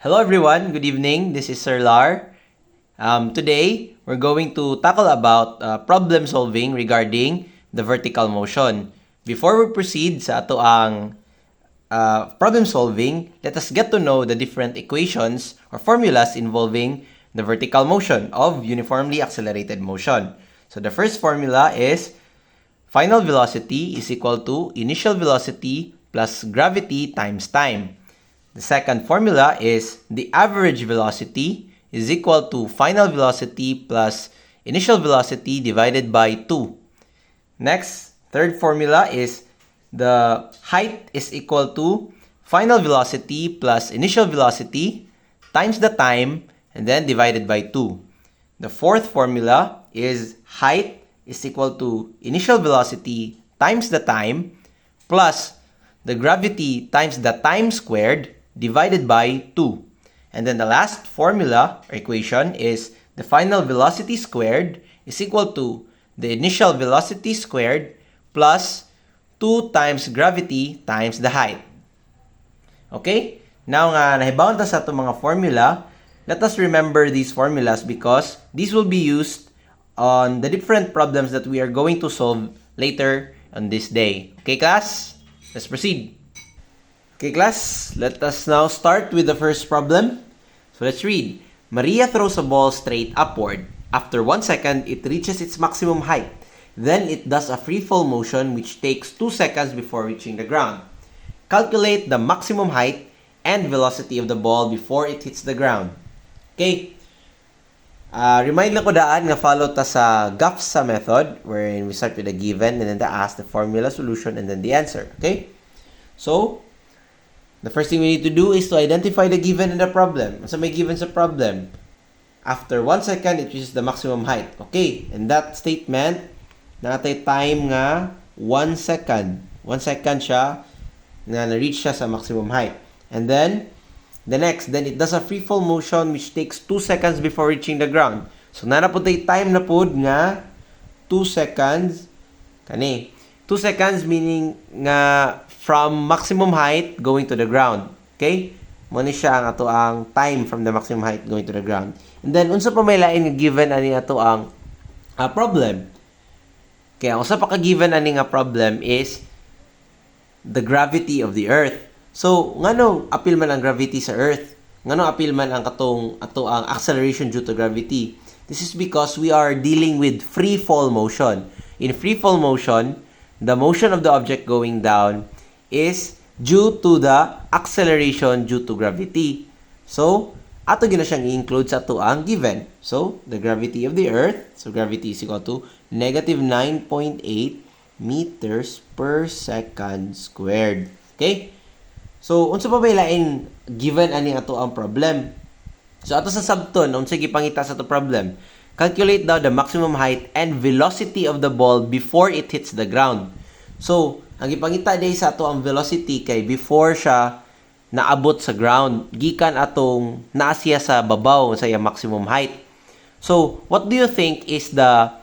Hello everyone, good evening. This is Sir Lar. Today, we're going to tackle about problem solving regarding the vertical motion. Before we proceed sa ato ang problem solving, let us get to know the different equations or formulas involving the vertical motion of uniformly accelerated motion. So the first formula is final velocity is equal to initial velocity plus gravity times time. The second formula is the average velocity is equal to final velocity plus initial velocity divided by 2. Next, third formula is the height is equal to final velocity plus initial velocity times the time and then divided by 2. The fourth formula is height is equal to initial velocity times the time plus the gravity times the time squared divided by 2. And then the last formula or equation is the final velocity squared is equal to the initial velocity squared plus 2 times gravity times the height. Okay? Now nga nahibawan ta sa itong mga formula, let us remember these formulas because these will be used on the different problems that we are going to solve later on this day. Okay, class? Let's proceed. Okay, class, let us now start with the first problem. So let's read. Maria throws a ball straight upward. After 1 second, it reaches its maximum height. Then it does a free fall motion which takes 2 seconds before reaching the ground. Calculate the maximum height and velocity of the ball before it hits the ground. Okay. Remind lang ko daan nga follow ta sa GAFSA method wherein we start with a given and then the ask, the formula, solution, and then the answer. Okay? So, the first thing we need to do is to identify the given in the problem. So may given sa problem. After 1 second, it reaches the maximum height. Okay, and that statement, natay time nga 1 second. 1 second siya, na na-reach siya sa maximum height. And then, the next, then it does a free fall motion which takes 2 seconds before reaching the ground. So nanaputay time na pod nga 2 seconds. Kani, 2 seconds meaning nga from maximum height going to the ground. Okay? Muna siya ang ato ang time from the maximum height going to the ground. And then, unsa pa may lain nga given ani ato ang problem. Kaya, unsa pa ka given ani nga problem is the gravity of the Earth. So, ngano apil man ang gravity sa Earth? Ngano apil man ang ato ang acceleration due to gravity? This is because we are dealing with free fall motion. In free fall motion, the motion of the object going down is due to the acceleration due to gravity. So, ato gina siyang i-include sa ato ang given. So, the gravity of the Earth, so gravity is equal to negative 9.8 meters per second squared. Okay? So, unsa pa ba lain given ani ato ang problem? So, ato sa subton, unsa gipangita sa ato problem? Calculate daw the maximum height and velocity of the ball before it hits the ground. So, ang ipangita day sa ato ang velocity kay before siya naabot sa ground, gikan atong naa siya sa babaw sa iyang maximum height. So, what do you think is the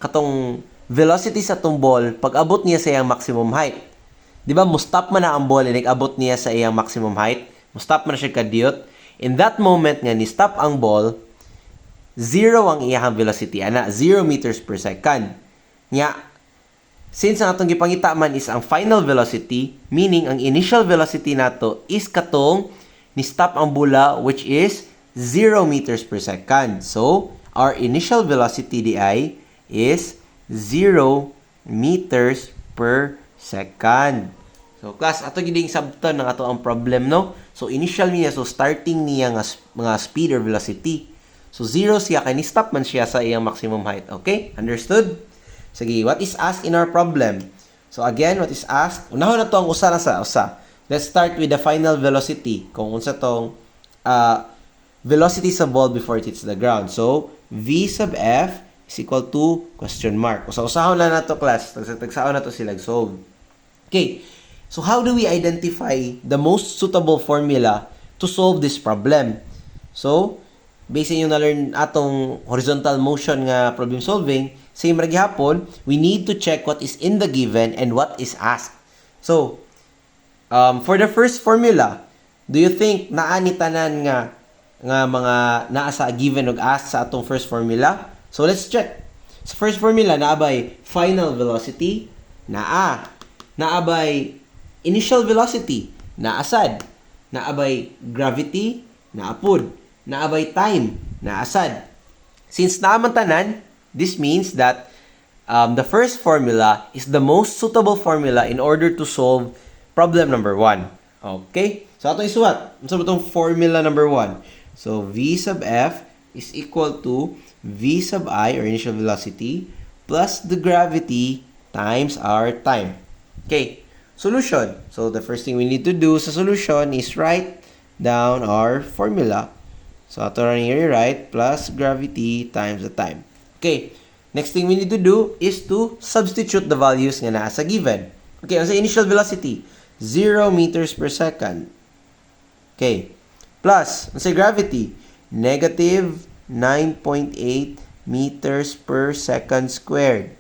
katong velocity sa atong ball pag abot niya sa iyang maximum height? Di ba, mo-stop man na ang ball and nag-abot niya sa iyang maximum height? Mo-stop man na siya kadiyot. In that moment nga ni-stop ang ball, 0 ang iyang velocity, ana, 0 meters per second. Nya, since ang atong gipangita man is ang final velocity, meaning ang initial velocity nato is katong ni-stop ang bola which is 0 meters per second. So, our initial velocity di is 0 meters per second. So, class, ato giding sabton ng ato ang problem, no? So, initial niya, so starting niya nga mga speed or velocity. So, 0 siya, kay ni-stop man siya sa iyang maximum height. Okay? Understood? Sige, what is asked in our problem? So again, what is asked? Unahon na to ang usa. Let's start with the final velocity. Kung unsa tong velocity sa ball before it hits the ground. So, V sub F is equal to question mark. Usa-usahon na nato class. Tagsaon na to sila solve. Okay. So how do we identify the most suitable formula to solve this problem? So, based yung na-learn atong horizontal motion nga problem solving, same ra gihapon, we need to check what is in the given and what is asked. So, for the first formula, Do you think naa ni tanan nga mga naa sa given ug asked sa atong first formula? So let's check. Sa first formula naabay final velocity, naabay initial velocity, naasad, naabay gravity, naapod, naabay time, naasad. Since naaman tanan, this means that the first formula is the most suitable formula in order to solve problem number 1. Okay? So, ato isuwat. Ano sa itong formula number 1? So, V sub F is equal to V sub I, or initial velocity, plus the gravity times our time. Okay. Solution. So, the first thing we need to do sa solution is write down our formula. So, ato rin i-rewrite plus gravity times the time. Okay. Next thing we need to do is to substitute the values nga nasa given. Okay, ang sa initial velocity, 0 meters per second. Okay. Plus, ang sa gravity, negative 9.8 meters per second squared.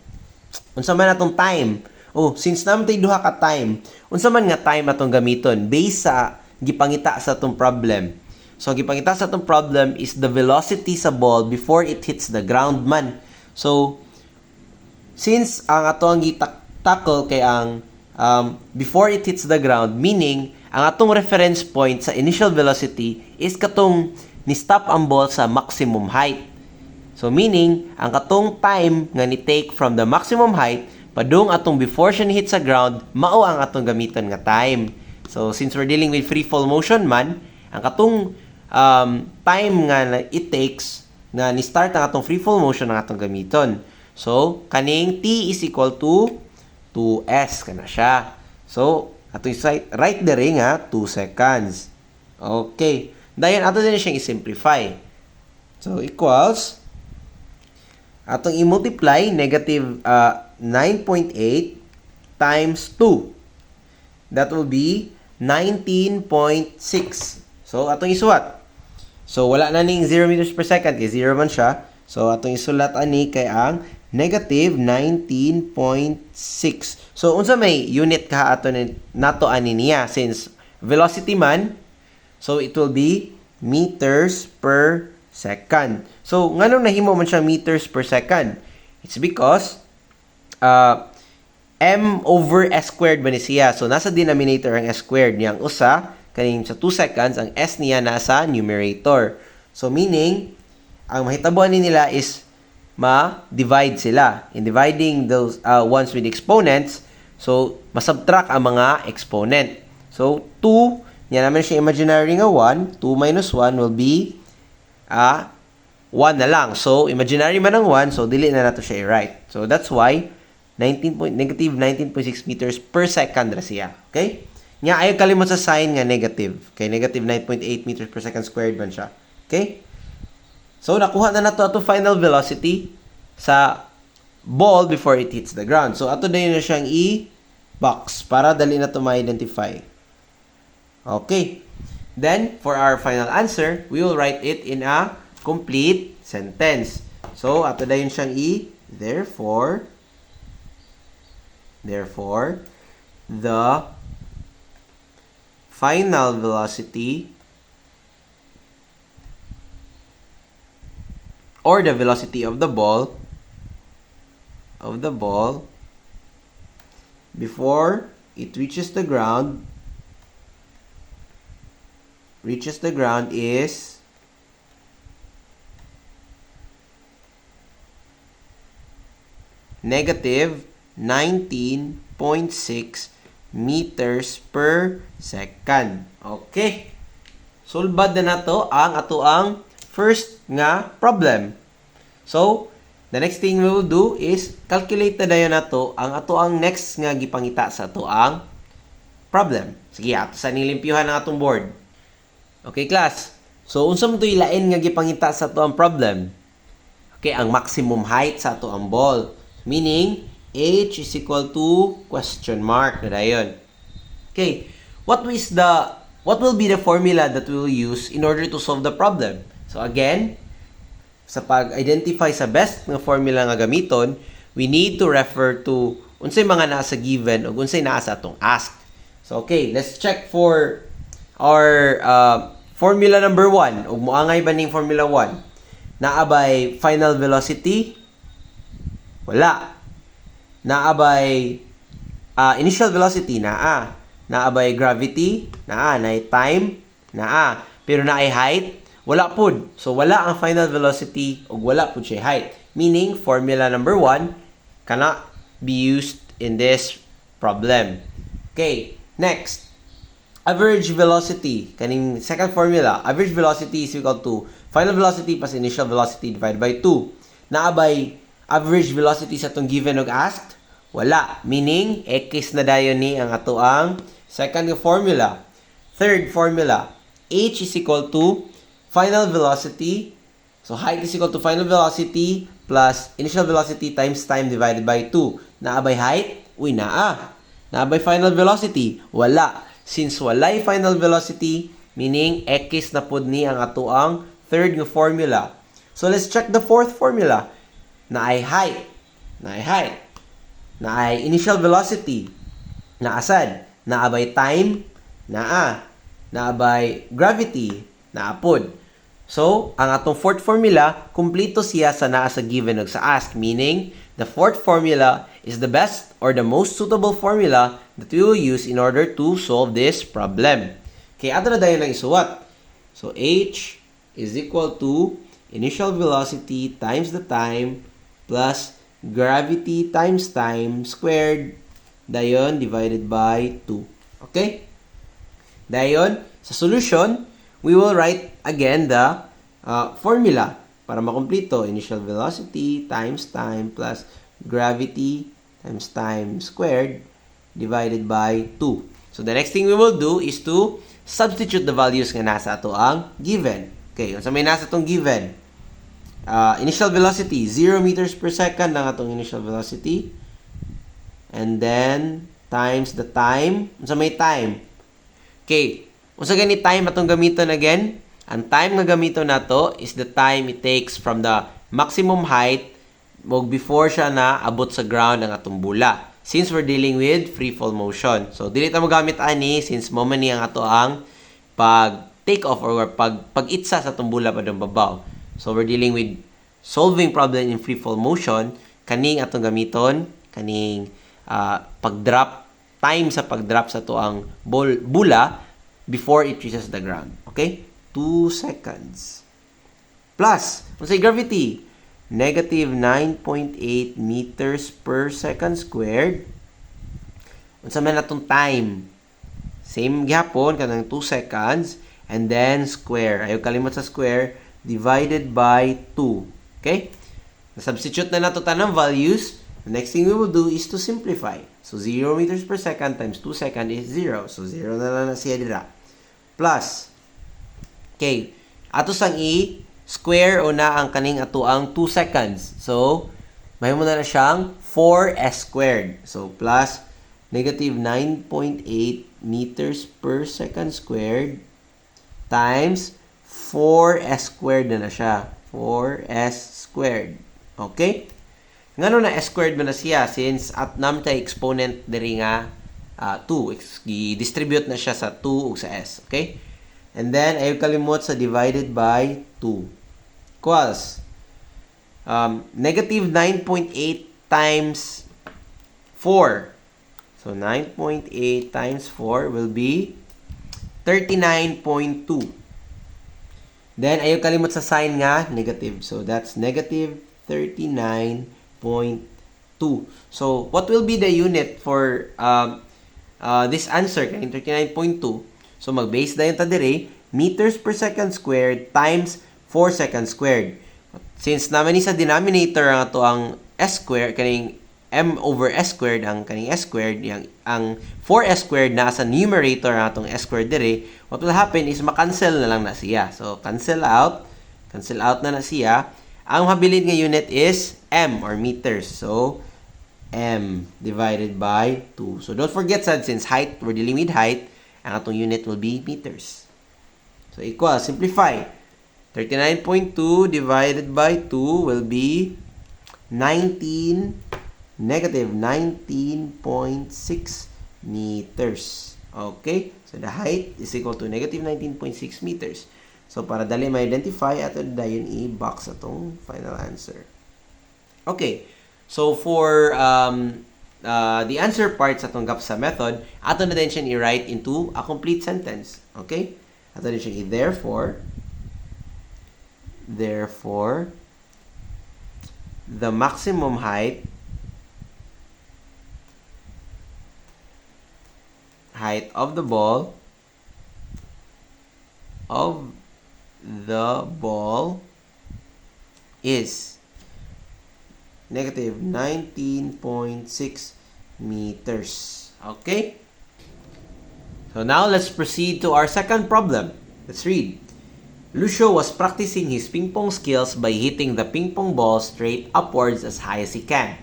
Unsa man atong time? Oh, since naman tayo duha ka time, unsa man nga time atong gamiton based sa gipangita sa atong problem. So, gipangita sa atong problem is the velocity sa ball before it hits the ground man. So, since ang ato ang tackle kay ang before it hits the ground, meaning ang atong reference point sa initial velocity is katong ni-stop ang ball sa maximum height. So, meaning, ang katong time nga ni-take from the maximum height, padung atong before siya ni-hit sa ground, mao ang atong gamiton nga time. So, since we're dealing with free fall motion man, ang katong time nga it takes nga ni-start ang atong free fall motion ang atong gamiton. So, kaning t is equal to 2s kana siya. So, atong right there nga 2 seconds. Okay. Dayon ato din siyang i-simplify. So, equals atong i-multiply negative 9.8 times 2. That will be 19.6. So, atong isulat. So, wala na ning 0 meters per second kay 0 man siya. So, atong isulat ani kay ang negative 19.6. So, unsa may unit ka ato nato ani niya since velocity man, so it will be meters per second. So, nganong nahimo man siya meters per second? It's because m over s squared man siya. So, nasa denominator ang s squared niyang usa kaning sa 2 seconds, ang s niya nasa numerator. So, meaning, ang mahitabuan nila is ma-divide sila. In dividing those ones with exponents, so, masubtract ang mga exponent. So, 2, yan naman siya imaginary nga 1. 2 minus 1 will be 1 na lang. So, imaginary man ang 1, so, dili na nato siya i-write. So, that's why, negative 19.6 meters per second na siya. Okay? Nga, ayaw kalimot sa sign nga negative. Okay, negative 9.8 meters per second squared man siya. Okay? So, nakuha na nato ato final velocity sa ball before it hits the ground. So, ato na yun na siyang i-box para dali na ito ma-identify. Okay. Then, for our final answer, we will write it in a complete sentence. So, ato na yun siyang therefore, the final velocity or the velocity of the ball before it reaches the ground is negative 19.6 meters per second. Okay. Sulbad na nato ang atoang first nga problem. So, the next thing we will do is calculate na dayon nato ang atoang next nga gipangita sa atoang problem. Sige, ato sa nilimpyuhan ang atong board. Okay, class. So, unsa man to ilain nga gipangita sa atoang problem? Okay, ang maximum height sa atoang ball. Meaning, h is equal to question mark na dayon. Okay, what will be the formula that we will use in order to solve the problem? So again, sa pag-identify sa best nga formula nga gamiton, we need to refer to unsay mga nasa given o unsay naa sa atong ask. So okay, let's check for or formula number 1, ug moangay ba ning formula 1? Naabay final velocity? Wala. Naabay initial velocity? Naa. Naabay gravity? Naa. Naay time? Naa. Pero naay height? Wala pud. So wala ang final velocity ug wala pud siya height. Meaning formula number 1 cannot be used in this problem. Okay, next. Average velocity. Kaning second formula, average velocity is equal to final velocity plus initial velocity divided by 2. Naabay average velocity sa itong given og asked? Wala. Meaning, x na dayon ni ang ato ang second formula. Third formula, h is equal to final velocity. So, height is equal to final velocity plus initial velocity times time divided by 2. Naabay height? Uy, naa. Naabay final velocity? Wala. Since walay final velocity, meaning x na pod ni ang ato ang third nga formula. So, let's check the fourth formula. Naay height. Naay height. Naay initial velocity. Naasad. Naabay time. Naa. Naabay gravity. Naapod. So, ang atong fourth formula, kumpleto siya sa naa sa given ug sa asked. Meaning, the fourth formula is the best or the most suitable formula that we will use in order to solve this problem. Kaya ato na dayon lang isuwat. So, h is equal to initial velocity times the time plus gravity times time squared dayon divided by 2. Okay? Dayon, sa solution, we will write again the formula para makumpleto. Initial velocity times time plus gravity times time squared divided by 2. So, the next thing we will do is to substitute the values nga nasa ato ang given. Okay, so may nasa itong given. Initial velocity, 0 meters per second ang atong initial velocity. And then, times the time. So, may time. Okay, unsa gani time atong gamiton again? Ang time nga gamiton nato is the time it takes from the maximum height og before siya na abot sa ground ang atong bula. Since we're dealing with free fall motion. So, dili ta mo gamit ani since mo man ni ang ato ang pag take off or pag-itsa sa atong bula padung babaw. So, we're dealing with solving problem in free fall motion. Kaning atong gamiton, kaning pag-drop, time sa pag-drop sa to ang bula before it reaches the ground. Okay? 2 seconds. Plus, kung sa gravity, negative 9.8 meters per second squared. Unsa man atong time? Same gyapon, kanang 2 seconds. And then, square. Ayaw kalimot sa square. Divided by 2. Okay? Na-substitute na nato tanang values. The next thing we will do is to simplify. So, 0 meters per second times 2 seconds is 0. So, 0 na lang na siya dira. Plus, okay, ato sang square o na ang kaning ato ang 2 seconds. So, may mo na siyang 4s squared. So, plus negative 9.8 meters per second squared times 4s squared na siya. 4s squared. Okay? Ngano na s squared man na siya since at namtay exponent diri nga 2. I-distribute na siya sa 2 ug sa s. Okay? And then, ayaw kalimot sa divided by 2. Equals negative 9.8 times 4. So, 9.8 times 4 will be 39.2. Then, ayaw kalimot sa sign nga negative. So, that's negative 39.2. So, what will be the unit for this answer? 39.2. So, mag-base na yun ta dire, meters per second squared times 4 seconds squared. Since naman ni sa denominator ang ato ang s squared, kaning m over s squared, ang kaning s squared, ang 4s squared na sa numerator ang atong s squared dire, what will happen is makancel na lang na siya. So, cancel out na siya. Ang habilin nga unit is m or meters. So, m divided by 2. So, don't forget since height, we're dealing with height, ang atong unit will be meters. So, equal, simplify. 39.2 divided by 2 will be negative 19.6 meters. Okay? So, So the height is equal to negative 19.6 meters. So para dali ma-identify, ato dayon i-box atong final answer. Okay. So for the answer part sa itong GAPSA method, ato na din siya i-write into a complete sentence. Okay? Ato din siya therefore, the maximum height of the ball is negative 19.6 meters. Okay? So now let's proceed to our second problem. Let's read. Lucio was practicing his ping pong skills by hitting the ping pong ball straight upwards as high as he can.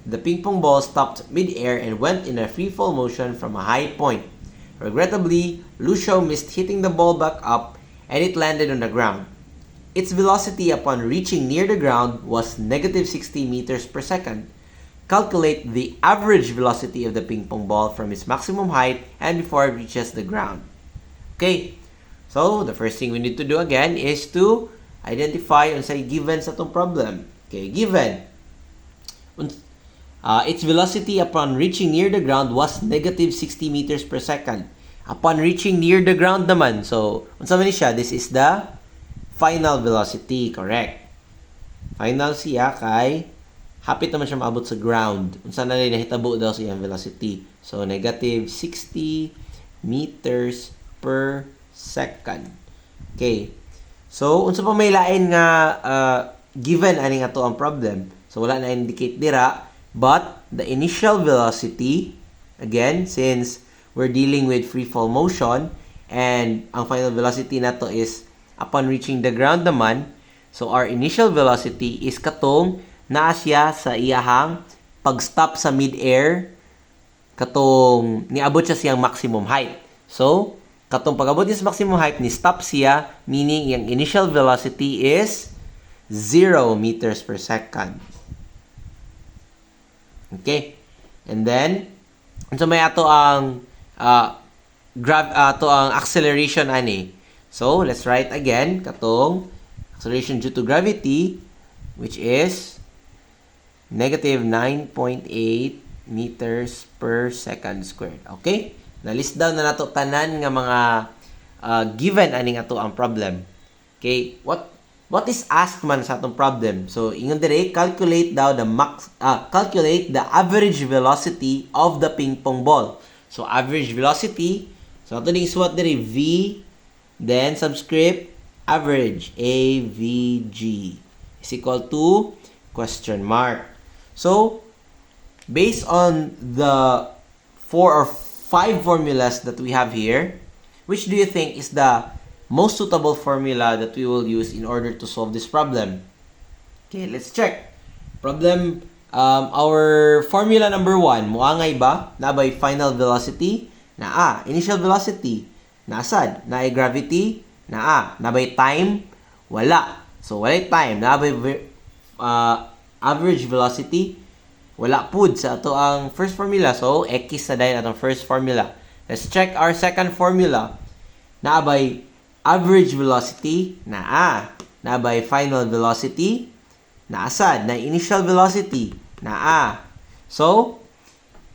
The ping pong ball stopped mid-air and went in a free fall motion from a high point. Regrettably, Lucio missed hitting the ball back up and it landed on the ground. Its velocity upon reaching near the ground was negative 60 meters per second. Calculate the average velocity of the ping pong ball from its maximum height and before it reaches the ground. Okay, so the first thing we need to do again is to identify unsay given sa itong problem. Okay, given. Its velocity upon reaching near the ground was negative 60 meters per second. Upon reaching near the ground naman, so unsa man ni siya, this is the final velocity, correct? Final siya kay hapit naman siya maabot sa ground. Unsa na rin nahitabo daw sa iyang velocity. So negative 60 meters per second. Okay. So unsa pa may lain nga given ani nga to ang problem. So wala na indicate dira, but the initial velocity, again, since we're dealing with free fall motion and ang final velocity nato is upon reaching the ground naman, so our initial velocity is katong naa siya sa iyahang pag-stop sa mid-air, katong niabot siya siyang maximum height. So, katong pag-abot niya sa maximum height, ni stop siya, meaning yung initial velocity is 0 meters per second. Okay? And then, so may ato ang ang acceleration ani. So, let's write again katong acceleration due to gravity, which is negative 9.8 meters per second squared. Okay? Na-list down na nato tanan nga mga given ani nga to ang problem. Okay? What is asked man sa atong problem? So, ingon dire, calculate the average velocity of the ping pong ball. So, average velocity, so ato ding isuwat dire V, then subscript average AVG is equal to question mark. So, based on the 4 or 5 formulas that we have here, which do you think is the most suitable formula that we will use in order to solve this problem? Okay, let's check. Problem, our formula number 1, muangay ba? Na by final velocity? Na initial velocity? Nasad? Na gravity? Na by time? Wala. So, wala time. Na by average velocity? Wala pud sa ato ang first formula. So, X na dahil atong first formula. Let's check our second formula. Na by average velocity? Na by final velocity? Naasad? Na initial velocity? Na So,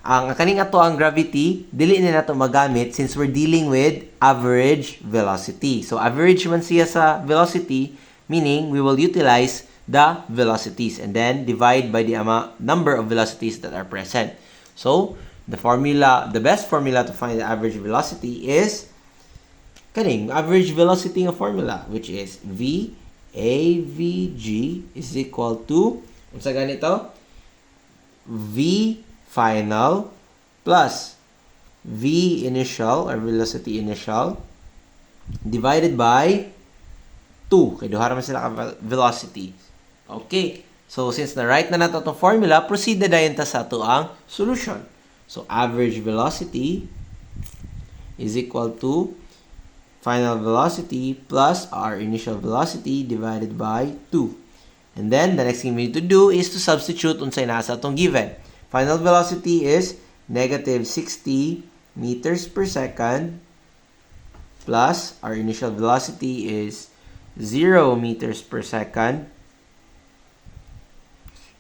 ang kaning ato ang gravity, dili na nato magamit since we're dealing with average velocity. So, average man siya sa velocity, meaning we will utilize the velocities and then divide by the number of velocities that are present. So, the best formula to find the average velocity is kaning average velocity ng formula, which is V AVG is equal to, unsa ganito? V final plus V initial or velocity initial divided by 2. Kaya duha naman sila ka velocity. Okay. So, since na-write na nato itong formula, proceed na dayon ta sa ito ang solution. So, average velocity is equal to final velocity plus our initial velocity divided by 2. And then, the next thing we need to do is to substitute unsay nasa itong given. Final velocity is negative 60 meters per second plus our initial velocity is 0 meters per second.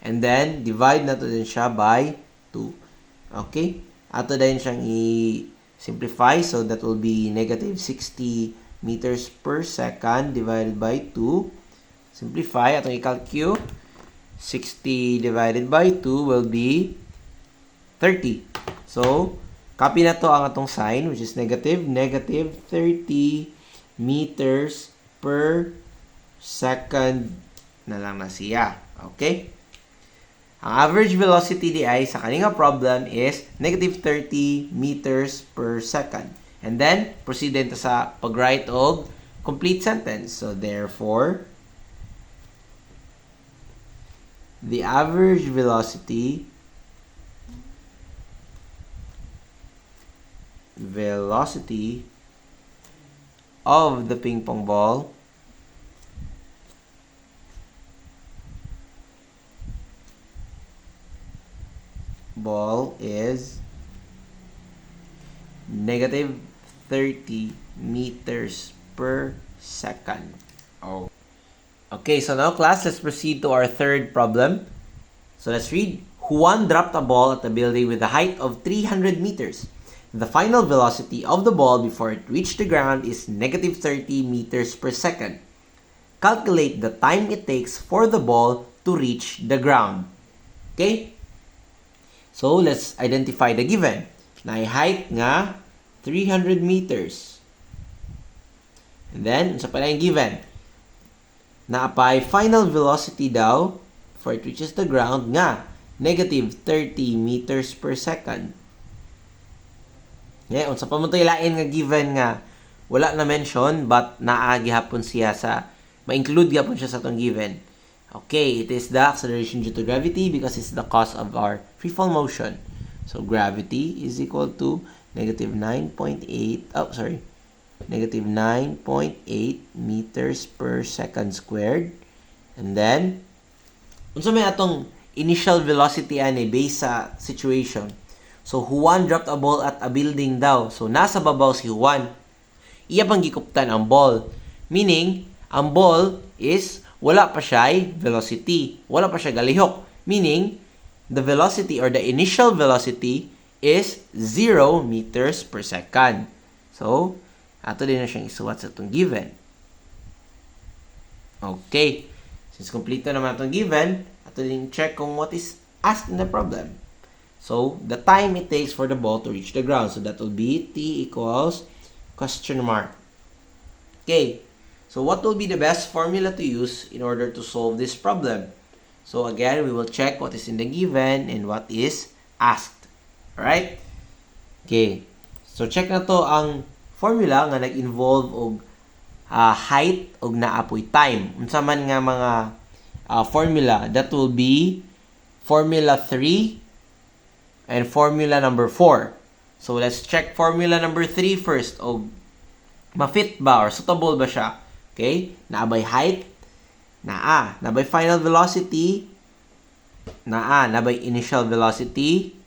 And then, divide nato din siya by 2. Okay? Ato din siyang i-simplify. So, that will be negative 60 meters per second divided by 2. Simplify. Atong i-calculate. 60 divided by 2 will be 30. So, copy na to ang atong sign, which is negative. Negative 30 meters per second na lang na siya. Okay? Ang average velocity di ay sa kaninga problem is negative 30 meters per second. And then, proceed din sa pag-write og complete sentence. So, therefore, the average velocity of the ping pong ball is negative 30 meters per second. Oh. Okay, so now class, let's proceed to our third problem. So let's read. Juan dropped a ball at a building with a height of 300 meters. The final velocity of the ball before it reached the ground is negative 30 meters per second. Calculate the time it takes for the ball to reach the ground. Okay? So, let's identify the given. Na height nga 300 meters. And then, sa pala yung given. Naapay final velocity daw before it reaches the ground nga negative 30 meters per second. Yeah, unsa pa mo to ilain nga given nga wala na mention but naa gihapon siya sa ma-include gihapon siya sa tong given. Okay, it is the acceleration due to gravity because it's the cause of our freefall motion. So, gravity is equal to negative 9.8 meters per second squared. And then, unsa may atong initial velocity ani based sa situation. So, Juan dropped a ball at a building daw. So, nasa babaw si Juan. Iya pang gikuptan ang ball. Meaning, ang ball is wala pa siya velocity. Wala pa siya galihok. Meaning, the velocity or the initial velocity is 0 meters per second. So, ato din na siyang isuwat sa itong given. Okay. Since complete naman itong given, ato din check kung what is asked in the problem. So, the time it takes for the ball to reach the ground. So, that will be t equals question mark. Okay. So, what will be the best formula to use in order to solve this problem? So, again, we will check what is in the given and what is asked. Alright? Okay. So, check na to ang formula nga nag-involve og height og naapoy time. Unsa man nga mga formula, that will be formula 3 and formula number 4. So, let's check formula number 3 first. Og ma-fit ba or suitable ba siya? Okay? Naabay height, nabay final velocity, nabay initial velocity,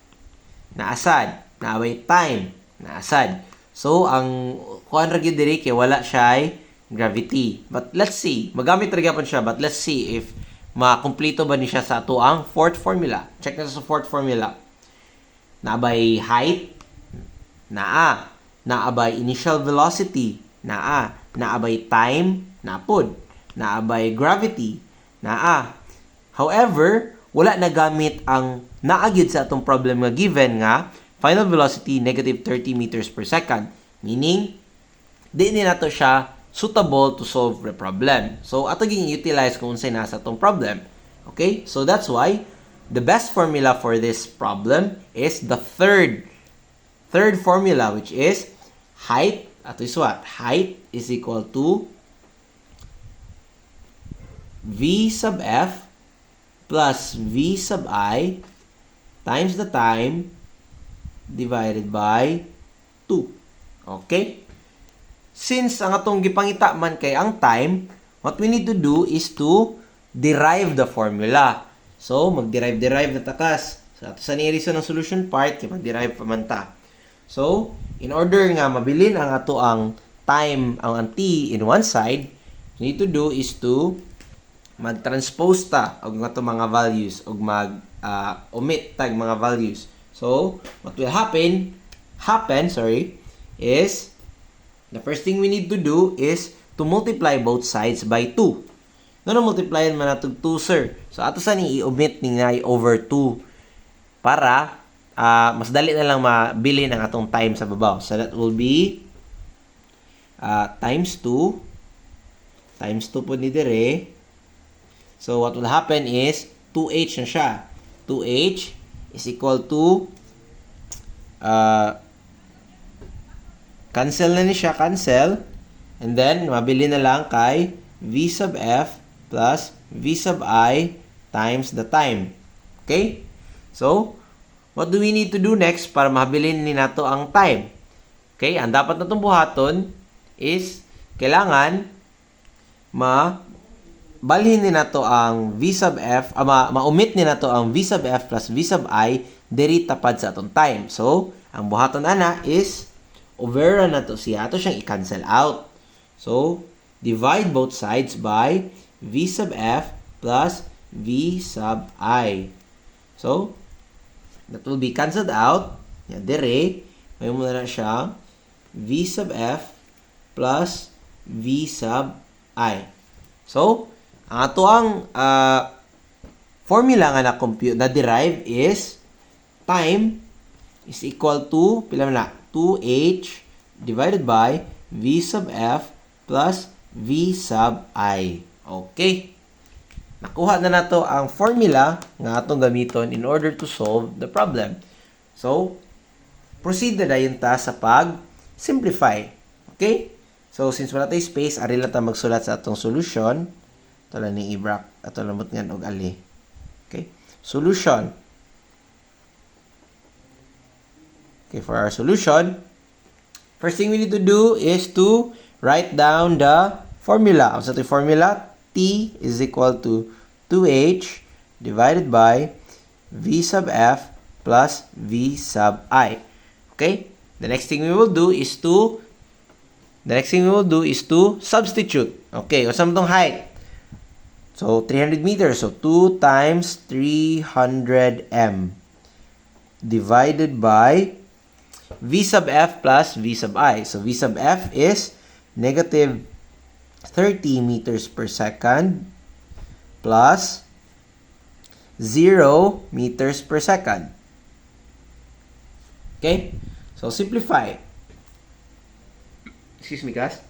naasad, naabay time, naasad. So, ang kuan ra gyud diri kay wala siya gravity. But let's see, magamit ra gyapon siya, but let's see if makumpleto ba ni siya sa ato ang fourth formula. Check na sa fourth formula. Naabay height, naabay initial velocity, naabay time, napod, naabay gravity, However, wala na gamit ang naagyud sa atong problem nga given nga final velocity negative 30 meters per second. Meaning, di ni nato siya suitable to solve the problem. So, ato ging utilize kung unsay nasa atong problem. Okay? So, that's why the best formula for this problem is the third formula, which is height. Ato isuwat, height is equal to V sub F plus V sub I times the time divided by 2. Okay? Since ang atong gipangita man kay ang time, what we need to do is to derive the formula. So, mag-derive na takas. So, ato sa ni-reason ng solution part, kaya mag-derive pa man ta. So, in order nga mabilin ang ato ang time ang t in one side, you need to do is to mag-transpose ta og nga mga values og omit tag mga values. So, what will happen is the first thing we need to do is to multiply both sides by 2. No multiplyan man natog 2, sir. So, ato sa ni i-omit ni na over 2 para mas dali na lang mabilin ang atong time sa babaw. So, that will be times 2 po ni dire. So, what will happen is 2h na siya. 2h is equal to cancel na ni siya, cancel. And then, mabili na lang kay v sub f plus v sub I times the time. Okay? So, what do we need to do next para mabilin ni nato ang time? Okay? Ang dapat natong buhaton is kailangan balhin ni nato ang v sub f, ma-omit ni nato ang v sub f plus v sub I diri tapad sa atong time. So, ang buhaton ana is over na to siya. Ato siyang i-cancel out. So, divide both sides by v sub f plus v sub I. So, that will be cancelled out. Yan, dire, may muna na siya v sub f plus v sub I. So, ang ato ang formula nga na-compute, na-derive is time is equal to, pila na, 2h divided by v sub f plus v sub I. Okay. Nakuha na nato ang formula nga atong gamiton in order to solve the problem. So, proceed na dayon ta sa pag-simplify. Okay? So, since wala tayo space, ari lang ta magsulat sa atong solution. Ito lang ni Ibrak. Ito lamot nga og ali. Okay? Solution. Okay, for our solution, first thing we need to do is to write down the formula. So, the formula, T is equal to 2H divided by V sub F plus V sub I. Okay? The next thing we will do is to substitute. Okay, what's tong height? So, 300 meters. So, 2 times 300 m divided by V sub F plus V sub I. So, V sub F is negative 30 meters per second plus 0 meters per second. Okay? So, simplify. Excuse me, guys.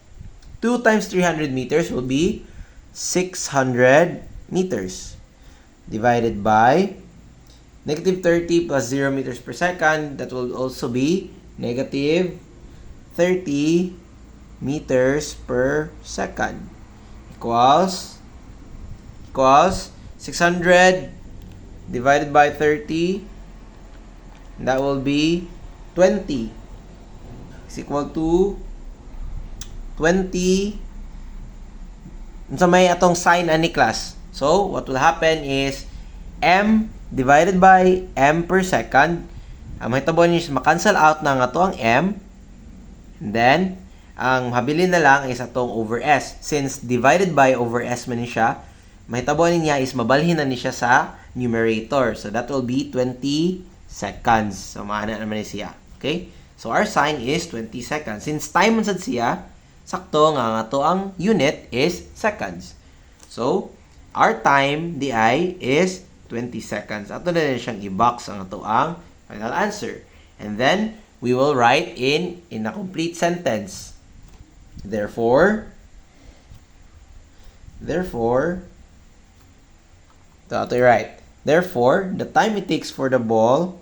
2 times 300 meters will be 600 meters divided by negative 30 plus 0 meters per second. That will also be negative 30 meters per second equals 600 divided by 30. That will be 20. Is equal to 20. Sa may atong sign ani class. So, what will happen is m divided by m per second. Ang mahitabo niyo is ma-cancel out na nga to ang m. And then, ang habilin na lang is atong over s. Since divided by over s man ni siya, mahitabo niya is mabalhin na ni siya sa numerator. So, that will be 20 seconds. So, maana naman ni siya. Okay? So, our sign is 20 seconds. Since time man sad siya, sakto nga to ang unit is seconds. So, our time di is 20 seconds. Ato na din siyang i-box ang ato ang final answer. And then, we will write in a complete sentence. Therefore, ito right. Therefore, the time it takes for the ball,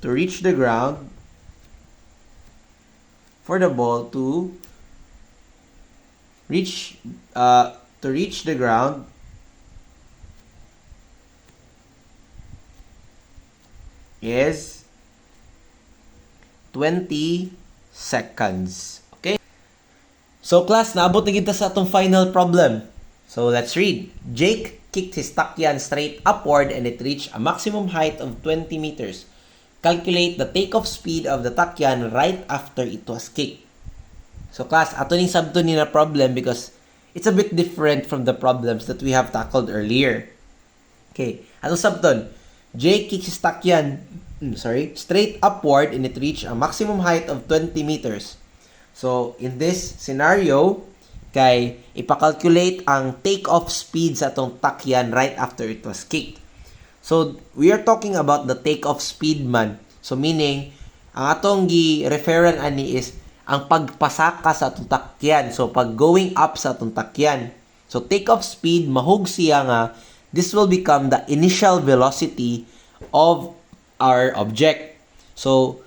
to reach the ground, for the ball to reach the ground is 20 seconds. Okay? So class, naabot na kita sa atong final problem. So let's read. Jake kicked his takyan straight upward and it reached a maximum height of 20 meters. Calculate the takeoff speed of the takyan right after it was kicked. So class, ato ning sabto ni na problem because it's a bit different from the problems that we have tackled earlier. Okay, ato sabton, Jay kicks his takyan straight upward and it reached a maximum height of 20 meters. So, in this scenario, kay ipakalculate ang take-off speed sa atong takyan right after it was kicked. So, we are talking about the take-off speed man. So, meaning, ang atong gi-referan ani is ang pagpasaka sa atong takyan. So, pag going up sa atong takyan. So, take-off speed, mahug siya nga, this will become the initial velocity of our object. So,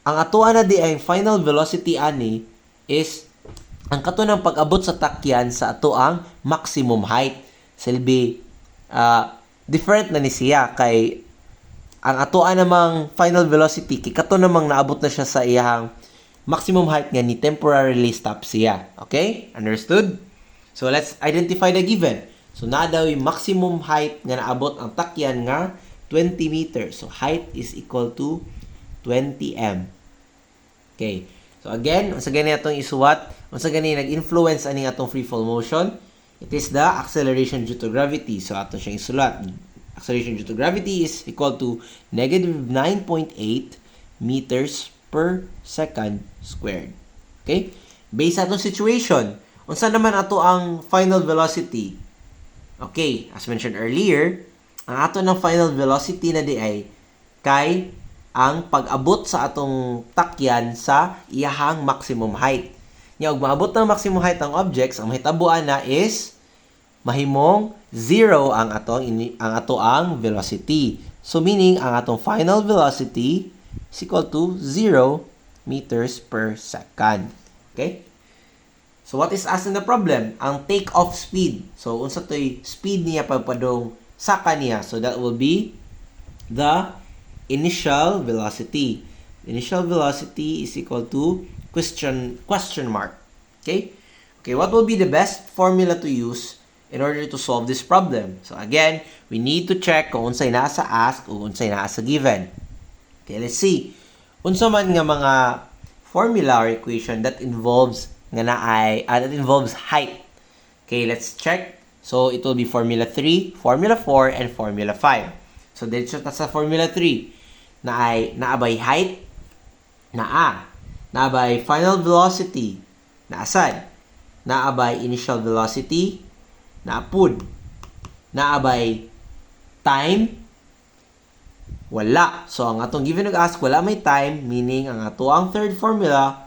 ang atoa na di ay final velocity ani is ang kato ng pag-abot sa takyan sa ato ang maximum height. Silbi different na ni siya kay ang atoa namang final velocity kay kato namang naabot na siya sa iyang maximum height nga ni temporarily stop siya. Okay? Understood? So let's identify the given. So naa daw yung maximum height nga naabot ang takyan nga 20 meters. So height is equal to 20 m. Okay. So again, unsa gani atong isuwat, unsa gani nag-influence ani atong free fall motion? It is the acceleration due to gravity. So ato siyang isulat. Acceleration due to gravity is equal to negative 9.8 meters per second squared. Okay? Based sa atong situation, unsa naman ato ang final velocity? Okay, as mentioned earlier, ang ato ng final velocity na di ay kay ang pag-abot sa atong takyan sa iyahang maximum height. Nya og maabot ng maximum height ang objects, ang mahitabuan na is mahimong 0 ang ato ang velocity. So meaning ang atong final velocity is equal to 0 meters per second. Okay? So what is asked in the problem? Ang take-off speed. So unsa toy speed niya pagpadong sa kaniya? So that will be the initial velocity. Initial velocity is equal to question mark. Okay? Okay, what will be the best formula to use in order to solve this problem? So again, we need to check kung unsay naa sa ask o unsay naa sa given. Okay, let's see. Unsa man nga mga formula or equation that involves height. Okay, let's check. So it will be formula 3, formula 4, and formula 5. So dito sa formula 3 naabay height, naabay final velocity, naasad, naabay initial velocity, naapud, naabay time, wala. So ang atong given og-ask wala may time, meaning ang ato ang third formula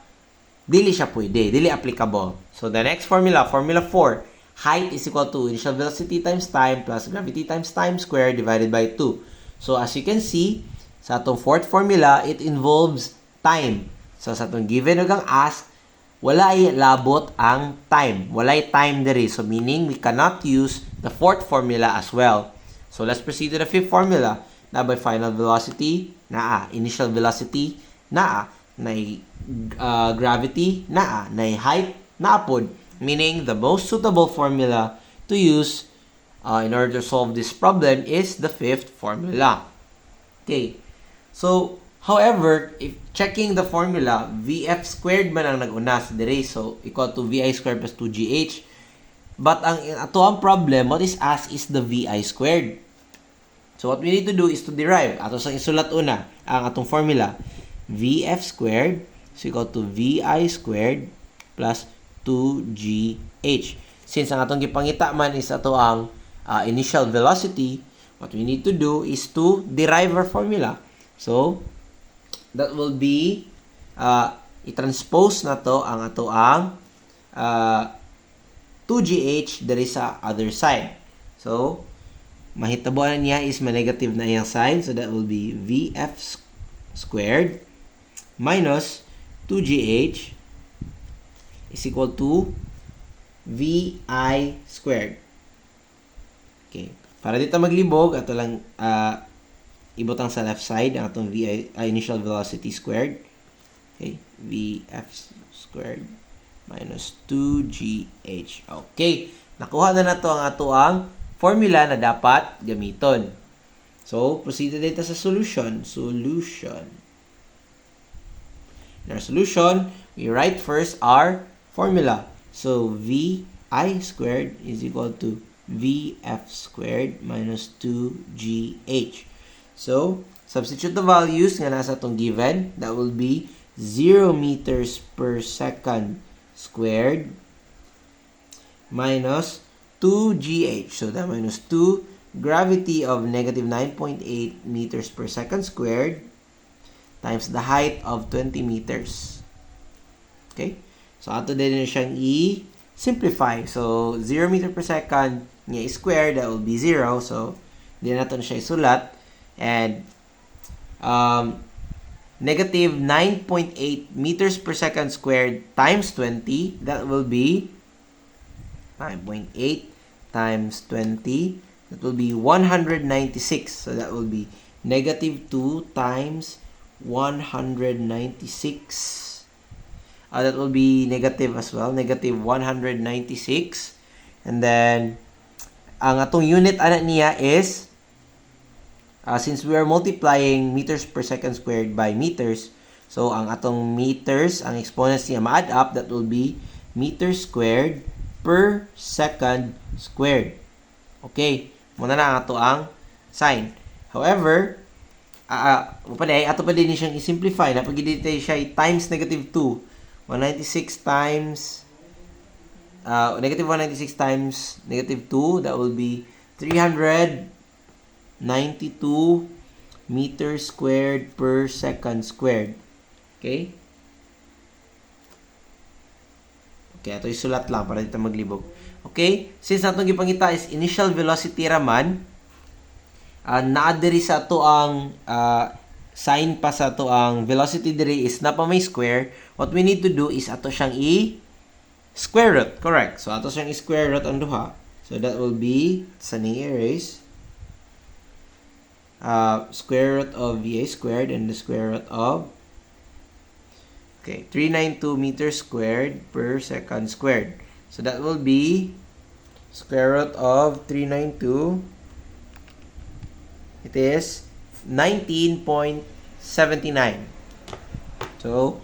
dili siya pwede, dili applicable. So the next formula, formula 4, height is equal to initial velocity times time plus gravity times time squared divided by 2. So as you can see, sa atong fourth formula, it involves time. So sa atong given ug ang ask, wala ay labot ang time. Wala ay time diri. So meaning we cannot use the fourth formula as well. So let's proceed to the fifth formula. Na by final velocity, naa. Initial velocity, naa. Nay gravity, naa. Nay height, naapod. Meaning the most suitable formula to use in order to solve this problem is the fifth formula. Okay. So, however, if checking the formula, Vf squared man ang nag-una sa dire, so equal to Vi squared plus 2gh. But ang ato ang problem, what is asked is the Vi squared. So what we need to do is to derive. Ato sa isulat una ang atong formula. Vf squared is equal to Vi squared plus 2gh. Since ang atong gipangita man is ato ang initial velocity, what we need to do is to derive our formula. So, that will be, i-transpose na to ang ato ang 2gh diri sa other side. So, mahitabuan niya is ma-negative na iyang sign. So, that will be Vf squared minus 2gh is equal to Vi squared. Okay. Para dito maglibog, ato lang ibutang sa left side ang atong initial velocity squared. Okay, Vf squared minus 2gh. Okay, nakuha na nato ang ato ang formula na dapat gamiton. So, proceed dito sa solution. In our solution, we write first our formula. So, VI squared is equal to VF squared minus 2GH. So, substitute the values nga nasa itong given. That will be 0 meters per second squared minus 2GH. So, that minus 2, gravity of negative 9.8 meters per second squared times the height of 20 meters. Okay? So, ato din na siyang i-simplify. So, 0 meter per second nga square, that will be 0. So, hindi na natin siya isulat. And, negative 9.8 meters per second squared times 20, that will be 9.8 times 20, that will be 196. So, that will be negative 2 times 196. That will be negative as well, negative 196. And then, ang atong unit ana niya is, since we are multiplying meters per second squared by meters, so ang atong meters, ang exponents niya ma-add up, that will be meters squared per second squared. Okay, muna na ang ato ang sign. However, ato pa din siyang i-simplify. Napag-dito siya times negative 2. 196 times negative 196 times negative 2, that will be 392 meters squared per second squared. Okay? Okay, ito isulat lang para dito maglibog. Okay? Since natong gipangita is initial velocity raman, naa diri sa ato ang sign pa sa ato ang velocity diri is na pa may square. What we need to do is ato siyang square root. Correct. So, ato siyang square root ang duha. So, that will be, sa ning erase, square root of VA squared and the square root of, 392 meters squared per second squared. So, that will be square root of 392. It is 19.79. So,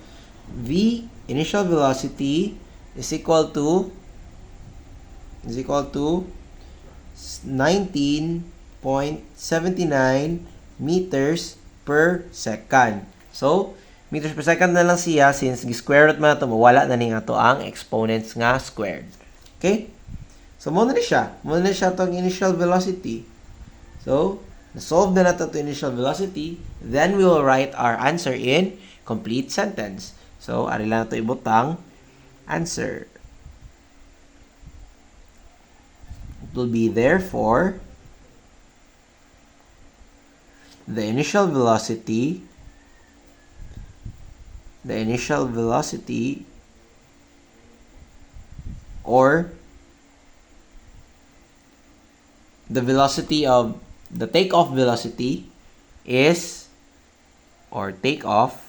V initial velocity is equal to 19.79 meters per second. So, meters per second na lang siya since square root man ito, mawala na ning ato ang exponents nga squared. Okay? So, muna na siya. Muna na siya itong initial velocity. So, na-solve na natin ito initial velocity. Then, we will write our answer in complete sentence. So, ari lang ito ibutang answer. It will be therefore the initial velocity or the velocity of the takeoff velocity is, or takeoff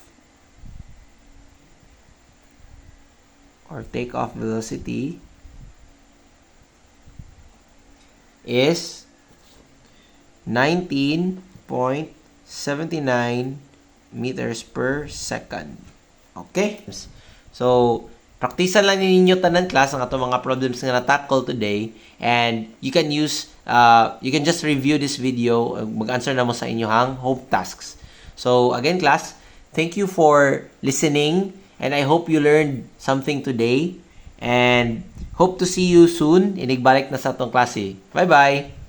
velocity is 19.79 meters per second. Okay? So, praktisan lang ninyo tanan class ang ato mga problems nga na-tackle today, and you can just review this video, mag-answer na mo sa inyohang hope tasks. So, again class, thank you for listening, and I hope you learned something today, and hope to see you soon. Inigbalik na sa atong klase. Bye-bye!